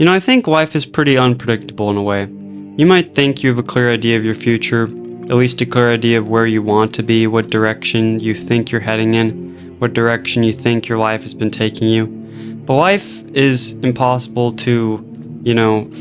I think life is pretty unpredictable in a way. You might think you have a clear idea of your future, at least a clear idea of where you want to be, what direction you think you're heading in, what direction you think your life has been taking you. But life is impossible to,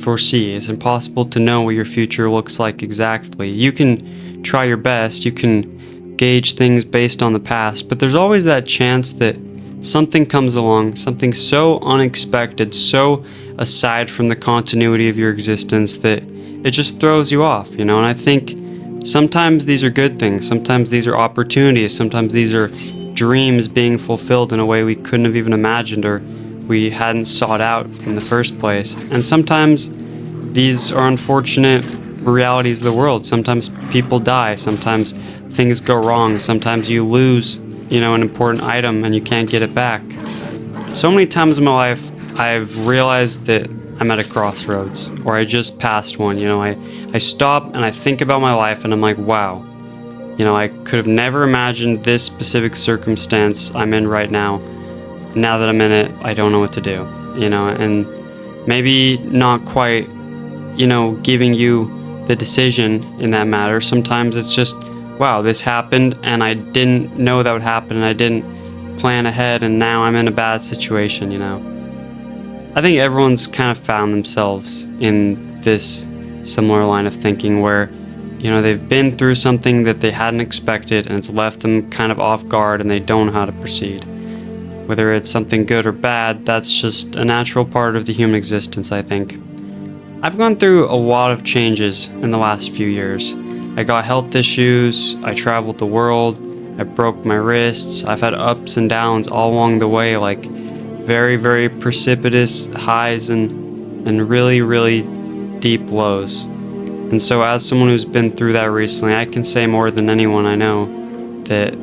foresee. It's impossible to know what your future looks like exactly. You can try your best, you can gauge things based on the past, but there's always that chance that something comes along, something so unexpected, so aside from the continuity of your existence that it just throws you off, and I think sometimes these are good things, sometimes these are opportunities, sometimes these are dreams being fulfilled in a way we couldn't have even imagined or we hadn't sought out in the first place. And sometimes these are unfortunate realities of the world. Sometimes people die, sometimes things go wrong, sometimes you lose an important item and you can't get it back. So many times in my life, I've realized that I'm at a crossroads, or I just passed one. I stop and I think about my life and I'm like, wow, I could have never imagined this specific circumstance I'm in right now. Now that I'm in it, I don't know what to do, and maybe not quite, giving you the decision in that matter. Sometimes it's just, wow, this happened and I didn't know that would happen and I didn't plan ahead and now I'm in a bad situation, I think everyone's kind of found themselves in this similar line of thinking where, they've been through something that they hadn't expected and it's left them kind of off guard and they don't know how to proceed. Whether it's something good or bad, that's just a natural part of the human existence, I think. I've gone through a lot of changes in the last few years. I got health issues, I traveled the world, I broke my wrists, I've had ups and downs all along the way, like very, very precipitous highs and really, really deep lows. And so as someone who's been through that recently, I can say more than anyone I know that,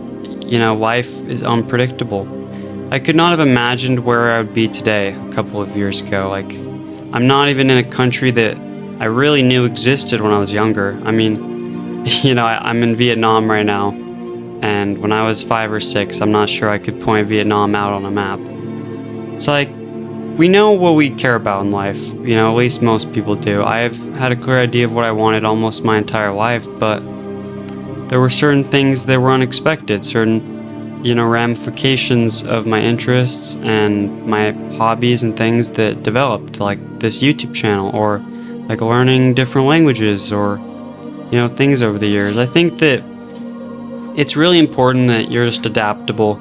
life is unpredictable. I could not have imagined where I would be today a couple of years ago. Like, I'm not even in a country that I really knew existed when I was younger. I mean, I'm in Vietnam right now, and when I was 5 or 6, I'm not sure I could point Vietnam out on a map. It's like, we know what we care about in life, at least most people do. I've had a clear idea of what I wanted almost my entire life, but there were certain things that were unexpected, certain ramifications of my interests and my hobbies and things that developed, like this YouTube channel, or like learning different languages, or things over the years. I think that it's really important that you're just adaptable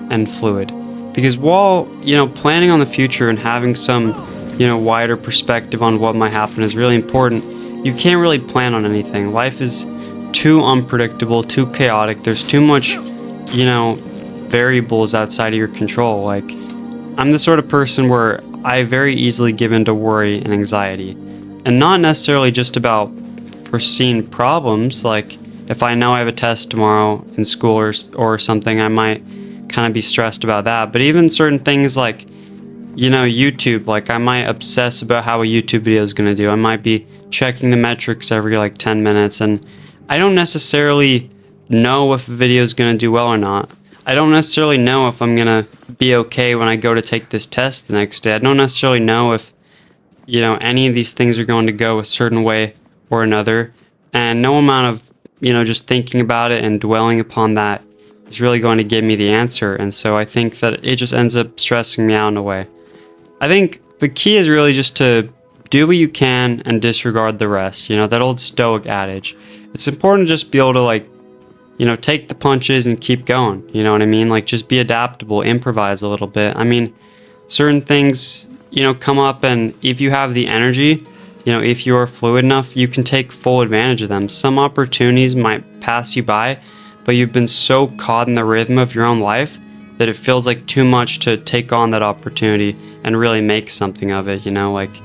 and fluid, because while planning on the future and having some wider perspective on what might happen is really important, you can't really plan on anything. Life is too unpredictable, too chaotic. There's too much variables outside of your control. Like, I'm the sort of person where I very easily give into worry and anxiety, and not necessarily just about foreseen problems. Like, if I know I have a test tomorrow in school or something, I might kind of be stressed about that. But even certain things like YouTube, like I might obsess about how a YouTube video is going to do. I might be checking the metrics every 10 minutes, and I don't necessarily know if a video is going to do well or not. I don't necessarily know if I'm going to be okay when I go to take this test the next day. I don't necessarily know if, any of these things are going to go a certain way or another. And no amount of, just thinking about it and dwelling upon that is really going to give me the answer. And so I think that it just ends up stressing me out in a way. I think the key is really just to do what you can and disregard the rest. That old Stoic adage. It's important to just be able to take the punches and keep going. You know what I mean? Like, just be adaptable, improvise a little bit. I mean, certain things, come up, and if you have the energy, if you're fluid enough, you can take full advantage of them. Some opportunities might pass you by, but you've been so caught in the rhythm of your own life that it feels like too much to take on that opportunity and really make something of it. Like,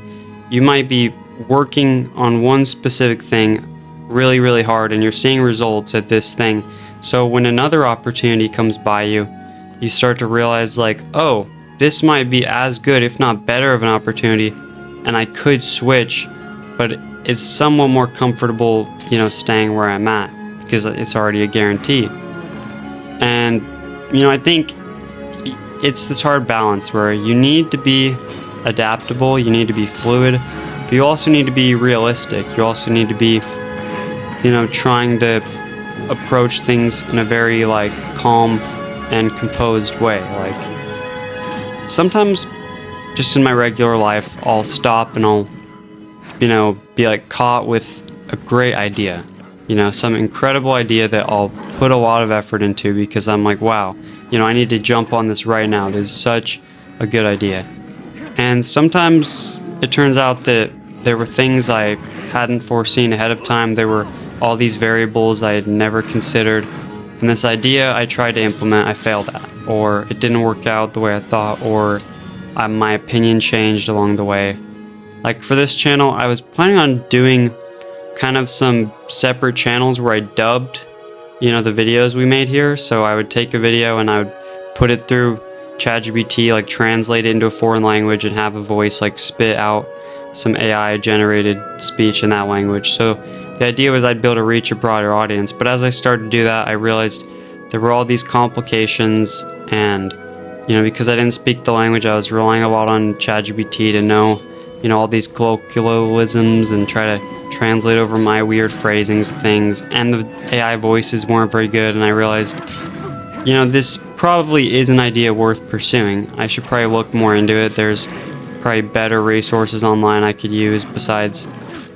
you might be working on one specific thing really, really hard, and you're seeing results at this thing. So when another opportunity comes by you, you start to realize, like, oh, this might be as good, if not better, of an opportunity, and I could switch, but it's somewhat more comfortable, staying where I'm at because it's already a guarantee. And, I think it's this hard balance where you need to be adaptable, you need to be fluid, but you also need to be realistic. You also need to be, trying to approach things in a very like calm and composed way. Like sometimes just in my regular life, I'll stop and I'll, be like caught with a great idea, some incredible idea that I'll put a lot of effort into because I'm like, wow, I need to jump on this right now. This is such a good idea. And sometimes it turns out that there were things I hadn't foreseen ahead of time. There were all these variables I had never considered. And this idea I tried to implement, I failed at. Or it didn't work out the way I thought, or my opinion changed along the way. Like for this channel, I was planning on doing kind of some separate channels where I dubbed, the videos we made here. So I would take a video and I would put it through ChatGPT, like translate it into a foreign language and have a voice like spit out some AI generated speech in that language. So the idea was I'd be able to reach a broader audience. But as I started to do that, I realized there were all these complications, and because I didn't speak the language, I was relying a lot on ChatGPT to know all these colloquialisms and try to translate over my weird phrasings of things, and the AI voices weren't very good. And I realized this probably is an idea worth pursuing. I should probably look more into it. There's probably better resources online I could use besides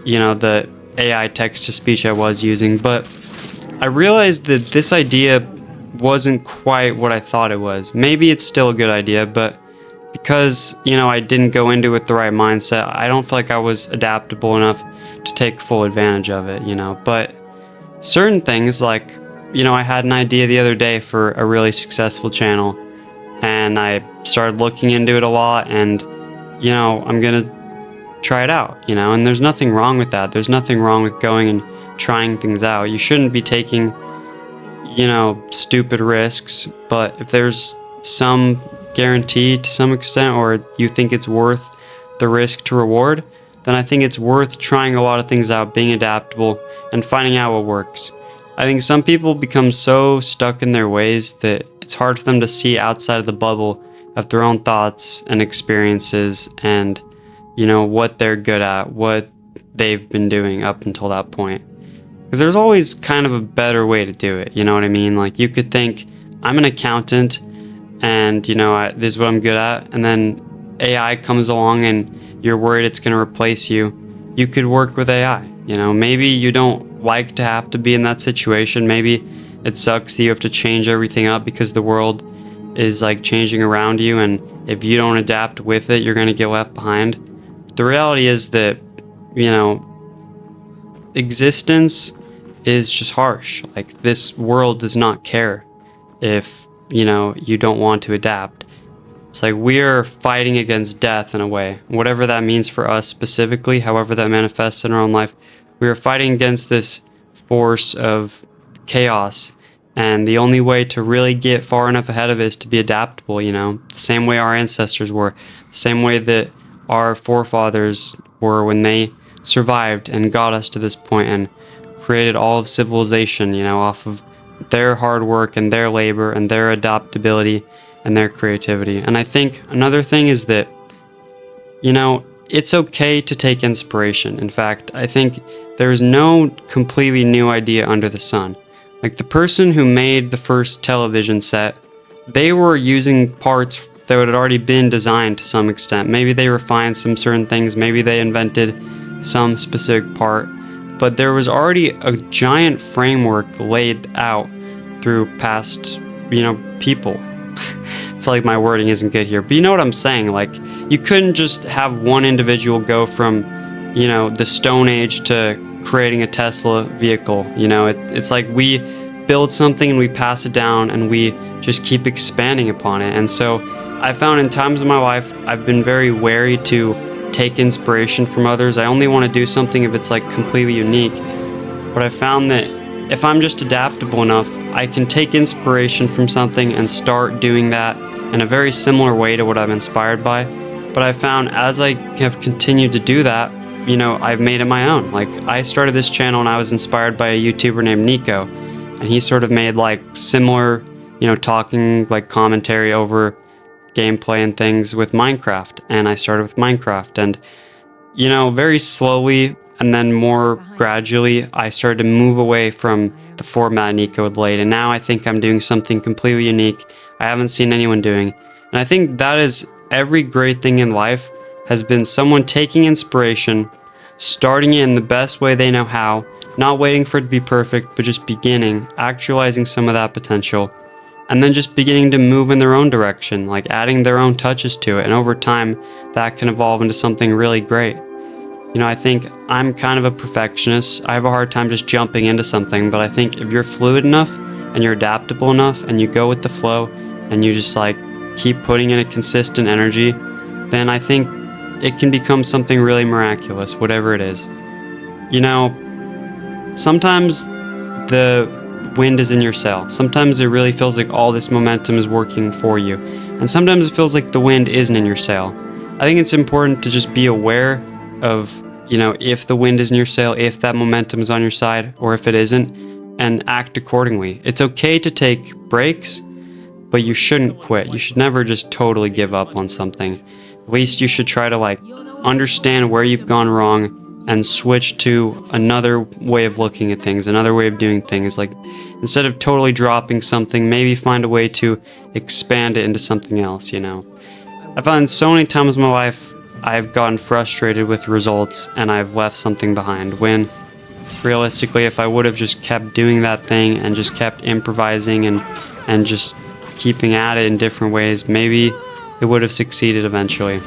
the AI text-to-speech I was using. But I realized that this idea wasn't quite what I thought it was. Maybe it's still a good idea, but because, I didn't go into it with the right mindset, I don't feel like I was adaptable enough to take full advantage of it, But certain things like, I had an idea the other day for a really successful channel, and I started looking into it a lot, and, I'm going to try it out, and there's nothing wrong with that. There's nothing wrong with going and trying things out. You shouldn't be taking, stupid risks, but if there's some guarantee to some extent, or you think it's worth the risk to reward, then I think it's worth trying a lot of things out, being adaptable, and finding out what works. I think some people become so stuck in their ways that it's hard for them to see outside of the bubble of their own thoughts and experiences and, what they're good at, what they've been doing up until that point. Because there's always kind of a better way to do it, you know what I mean? Like you could think, I'm an accountant and, this is what I'm good at, and then AI comes along and you're worried it's going to replace you. You could work with AI, maybe you don't like to have to be in that situation. Maybe it sucks that you have to change everything up because the world is like changing around you, and if you don't adapt with it, you're going to get left behind. The reality is that, existence is just harsh. Like this world does not care if, you don't want to adapt. It's like we're fighting against death in a way, whatever that means for us specifically, however that manifests in our own life. We are fighting against this force of chaos, and the only way to really get far enough ahead of it is to be adaptable, the same way our ancestors were, the same way that our forefathers were when they survived and got us to this point and created all of civilization, off of their hard work and their labor and their adaptability and their creativity. And I think another thing is that, it's okay to take inspiration. In fact, I think there is no completely new idea under the sun. Like the person who made the first television set, they were using parts that had already been designed to some extent. Maybe they refined some certain things, maybe they invented some specific part, but there was already a giant framework laid out through past, people. I feel like my wording isn't good here, but you know what I'm saying? Like, you couldn't just have one individual go from, the Stone Age to creating a Tesla vehicle. It's like we build something and we pass it down and we just keep expanding upon it. And so I found in times of my life, I've been very wary to take inspiration from others. I only want to do something if it's like completely unique. But I found that if I'm just adaptable enough, I can take inspiration from something and start doing that in a very similar way to what I'm inspired by. But I found as I have continued to do that, I've made it my own. Like I started this channel and I was inspired by a YouTuber named Nico, and he sort of made like similar, talking like commentary over gameplay and things with Minecraft, and I started with Minecraft, and very slowly and then more gradually, I started to move away from the format Nico had laid, and now I think I'm doing something completely unique I haven't seen anyone doing. And I think that is every great thing in life has been someone taking inspiration, starting it in the best way they know how, not waiting for it to be perfect, but just beginning, actualizing some of that potential, and then just beginning to move in their own direction, like adding their own touches to it, and over time, that can evolve into something really great. I think I'm kind of a perfectionist. I have a hard time just jumping into something, but I think if you're fluid enough and you're adaptable enough and you go with the flow and you just keep putting in a consistent energy, then I think it can become something really miraculous, whatever it is. Sometimes the wind is in your sail. Sometimes it really feels like all this momentum is working for you. And sometimes it feels like the wind isn't in your sail. I think it's important to just be aware of, if the wind is in your sail, if that momentum is on your side, or if it isn't, and act accordingly. It's okay to take breaks, but you shouldn't quit. You should never just totally give up on something. At least you should try to understand where you've gone wrong and switch to another way of looking at things, another way of doing things. Instead of totally dropping something, maybe find a way to expand it into something else, I found so many times in my life I've gotten frustrated with results and I've left something behind, when realistically, if I would have just kept doing that thing and just kept improvising and just keeping at it in different ways, maybe it would have succeeded eventually.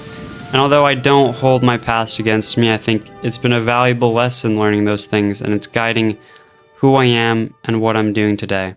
And although I don't hold my past against me, I think it's been a valuable lesson learning those things, and it's guiding who I am and what I'm doing today.